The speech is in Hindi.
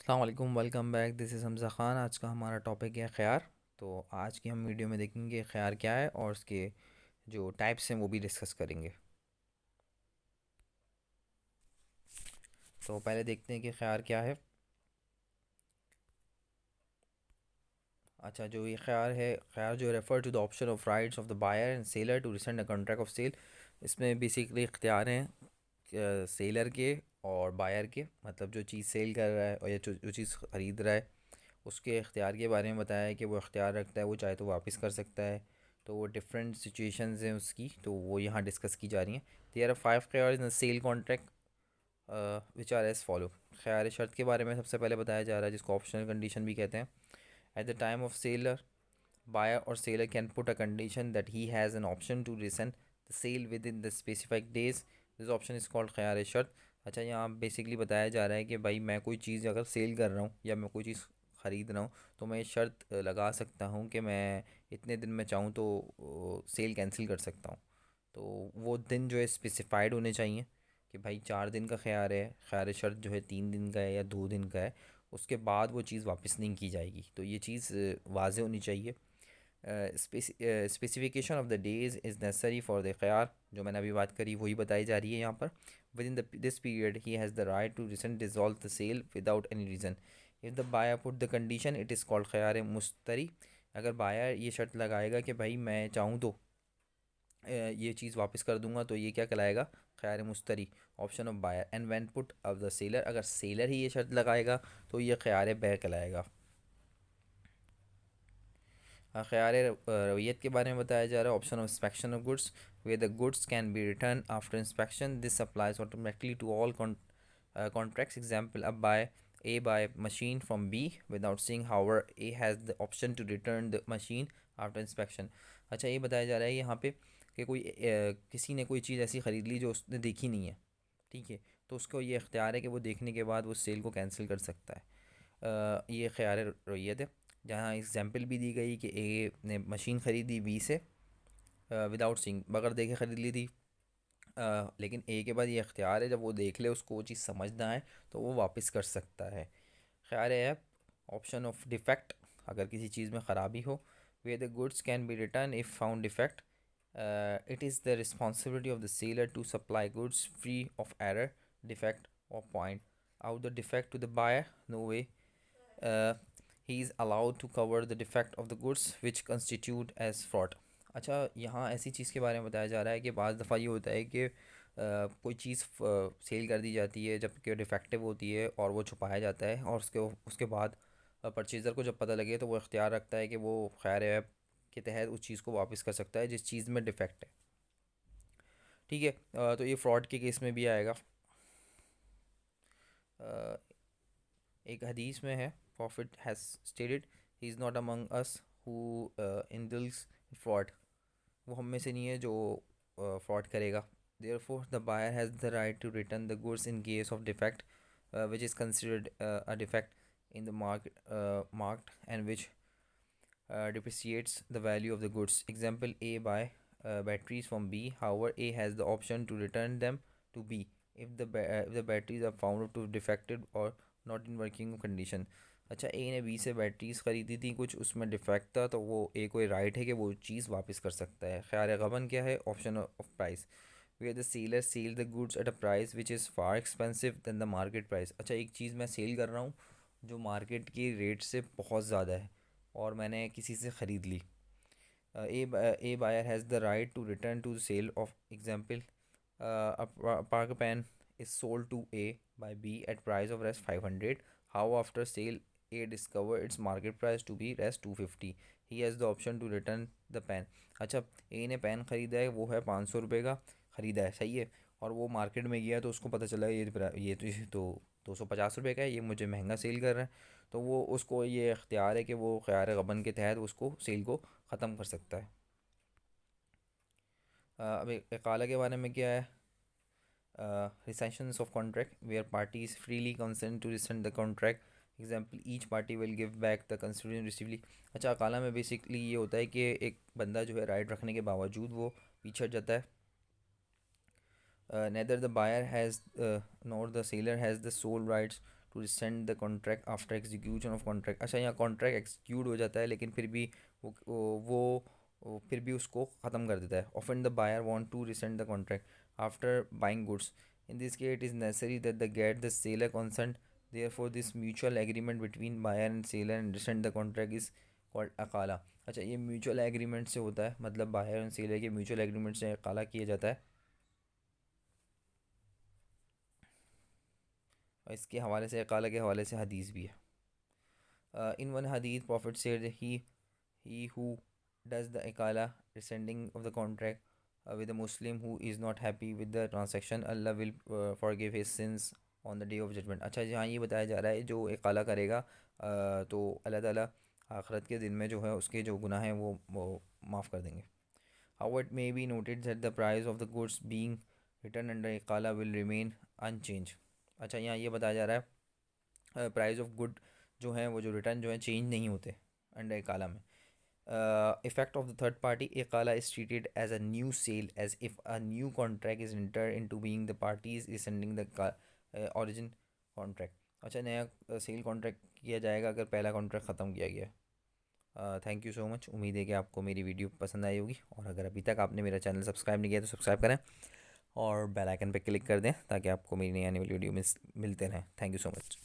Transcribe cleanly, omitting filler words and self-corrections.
अस्सलाम वालेकुम, welcome back. This is Hamza Khan. आज का हमारा टॉपिक है ख़यार। तो आज की हम वीडियो में देखेंगे ख़यार क्या है और उसके जो टाइप्स हैं वो भी डिस्कस करेंगे। तो पहले देखते हैं कि ख़यार क्या है। अच्छा, जो ये ख़यार है, ख़यार जो refer to the option of rights of the buyer and seller to rescind a contract of sale. इसमें बेसिकली इख्तियार हैं सेलर के और बायर के, मतलब जो चीज़ सेल कर रहा है और या जो चीज़ ख़रीद रहा है उसके इख्तियार के बारे में बताया है कि वो इख्तियार रखता है, वो चाहे तो वापस कर सकता है। तो वो डिफरेंट सिचुएशंस हैं उसकी, तो वो यहाँ डिस्कस की जा रही हैं। देयर आर 5 ख्यार in sale contract which are as follow. ख्यार शर्त के बारे में सबसे पहले बताया जा रहा है, जिसको ऑप्शनल कंडीशन भी कहते हैं। At the time of seller, buyer or seller can put a condition that he has an option to rescind the sale within the specified days. This option is called ख़यार शर्त। अच्छा, यहाँ बेसिकली बताया जा रहा है कि भाई मैं कोई चीज़ अगर सेल कर रहा हूँ या मैं कोई चीज़ ख़रीद रहा हूँ तो मैं ये शर्त लगा सकता हूँ कि मैं इतने दिन में चाहूँ तो सेल कैंसिल कर सकता हूँ। तो वो दिन जो है स्पेसिफाइड होने चाहिए कि भाई 4 दिन का ख़यार है, ख़यार शर्त जो है 3 दिन का है या 2 दिन का है, उसके बाद वो चीज़ वापस नहीं की जाएगी। तो ये चीज़ वाज़े होनी चाहिए। Specification of the days is necessary for the ख़यार, जो मैंने अभी बात करी वही बताई जा रही है यहाँ पर। Within this period he has the right to rescind dissolve the sale without any reason. If the buyer put the condition it is called ख़यार मुश्तरी। अगर बायर ये शर्त लगाएगा कि भाई मैं चाहूँ तो ये चीज़ वापस कर दूंगा, तो ये क्या कहलाएगा? ख़यार मुश्तरी, option of buyer. And when put of the seller, अगर सेलर ही ये शर्त लगाएगा तो ये ख़यार बै कहलाएगा। ख़यार रवैयत के बारे में बताया जा रहा है। Option of inspection of goods, way the goods can be return after inspection, this applies automatically to all contracts. Example, अब buy A buy machine from B without seeing however A has the option to return the machine after inspection. अच्छा, ये बताया जा रहा है यहाँ पे कि कोई किसी ने कोई चीज़ ऐसी ख़रीद ली जो उसने देखी नहीं है, ठीक है, तो उसको ये इख्तियार है कि वो देखने के बाद वो सेल को कैंसिल कर सकता है। ये ख़यार रवैयत है, जहाँ एग्जाम्पल भी दी गई कि ए ने मशीन ख़रीदी बी से विदाउट सीइंग, बगैर देखे ख़रीद ली थी। लेकिन ए के बाद ये इख्तियार है, जब वो देख ले उसको वो चीज़ समझ ना आए तो वो वापस कर सकता है। ख़यार ऐप, ऑप्शन ऑफ डिफेक्ट, अगर किसी चीज़ में ख़राबी हो। Way the goods can be return if found defect, it is the responsibility of the seller to supply goods free of error, defect और point out the defect to the buyer, no way he is allowed to cover the defect of the goods which constitute as fraud. अच्छा, यहाँ ऐसी चीज़ के बारे में बताया जा रहा है कि बाज़ दफ़ा ये होता है कि कोई चीज़ सेल कर दी जाती है जबकि डिफेक्टिव होती है और वो छुपाया जाता है, और उसके उसके बाद परचेज़र को जब पता लगे तो वो इख्तियार रखता है कि वो खैर ऐप के तहत उस चीज़ को वापस कर सकता है जिस चीज़ में डिफेक्ट है। ठीक है, तो ये फ्रॉड के केस में भी आएगा। अ, एक हदीस में है, profit has stated he is not among us who इंडल्स fraud, वो हम में से नहीं है जो फ्रॉड करेगा। Therefore, the buyer has the right to return the goods in case of defect, which is considered a defect in the marked and which depreciates the value of the goods. Example, A buy batteries from B. However, A has the option to return them to B if the batteries are found to defective or not in working condition. अच्छा, ए ने बी से बैटरीज ख़रीदी थी, कुछ उसमें डिफेक्ट था, तो वो ए को राइट है कि वो चीज़ वापस कर सकता है। ख़यार गबन क्या है? Option of price, where the seller sell the goods at a price which is far expensive than the market price. अच्छा, एक चीज़ मैं सेल कर रहा हूँ जो मार्केट की रेट से बहुत ज़्यादा है और मैंने किसी से ख़रीद ली। A buyer has the right to return to sale of example, park pen is sold to A by B at price of Rs 500. How after sale A discover its market price to be Rs 250. He has the option to return the pen. अच्छा, A ने पेन ख़रीदा है, वो है 500 रुपये का ख़रीदा है, सही है, और वो मार्केट में गया तो उसको पता चला ये तो 250 रुपये का है, ये मुझे महंगा सेल कर रहा है, तो वो उसको ये इख्तियार है कि वो ख़यार गबन के तहत उसको सेल को ख़त्म कर सकता है। अब इकाला के बारे में क्या है? Rescissions of contract where parties freely consent to rescind the contract. Example, each party will give back the consideration received. अच्छा, अकाला में बेसिकली ये होता है कि एक बंदा जो है राइट रखने के बावजूद वो पीछे हट जाता है। neither the buyer has nor the seller has the sole rights to rescind the contract after execution of contract. अच्छा, यहाँ कॉन्ट्रैक्ट एक्सिक्यूट हो जाता है लेकिन फिर भी वो फिर भी उसको ख़त्म कर देता है। Often the buyer want to rescind the contract after buying goods. In this case it is necessary that the get the seller consent. Therefore this mutual agreement between buyer and seller and rescind the contract is called अकाला। अच्छा, ये म्यूचुअल एग्रीमेंट से होता है, मतलब बायर एंड सेलर के म्यूचुअल एग्रीमेंट से अकाला किया जाता है। और इसके हवाले से, अकाला के हवाले से हदीस भी है। In one hadith, Prophet said that he who does the ikala, rescinding of the contract, with a Muslim who is not happy with the transaction, Allah will forgive his sins on the day of judgment। अच्छा, यहाँ ये बताया जा रहा है जो इकाला करेगा तो अल्लाह ताला आखिरत के दिन में जो है उसके जो गुनाह हैं वो माफ़ कर देंगे। How it may be noted that the price of the goods being written under इकाला will remain unchanged। अच्छा, यहाँ ये बताया जा रहा है प्राइस ऑफ गुड जो हैं वो जो रिटर्न जो है चेंज नहीं होते अंडर इकाला में। Effect of the third party इकाला is treated as a new sale as if a new contract is enter into being the parties is sending the origin contract. अच्छा, नया सेल कॉन्ट्रैक्ट किया जाएगा अगर पहला कॉन्ट्रैक्ट ख़त्म किया गया। Thank you so much. उम्मीद है कि आपको मेरी वीडियो पसंद आई होगी, और अगर अभी तक आपने मेरा चैनल सब्सक्राइब नहीं किया तो सब्सक्राइब करें और बेल आइकन पर क्लिक कर दें ताकि आपको मेरी नई आने वाली वीडियो मिलते रहें। Thank you so much.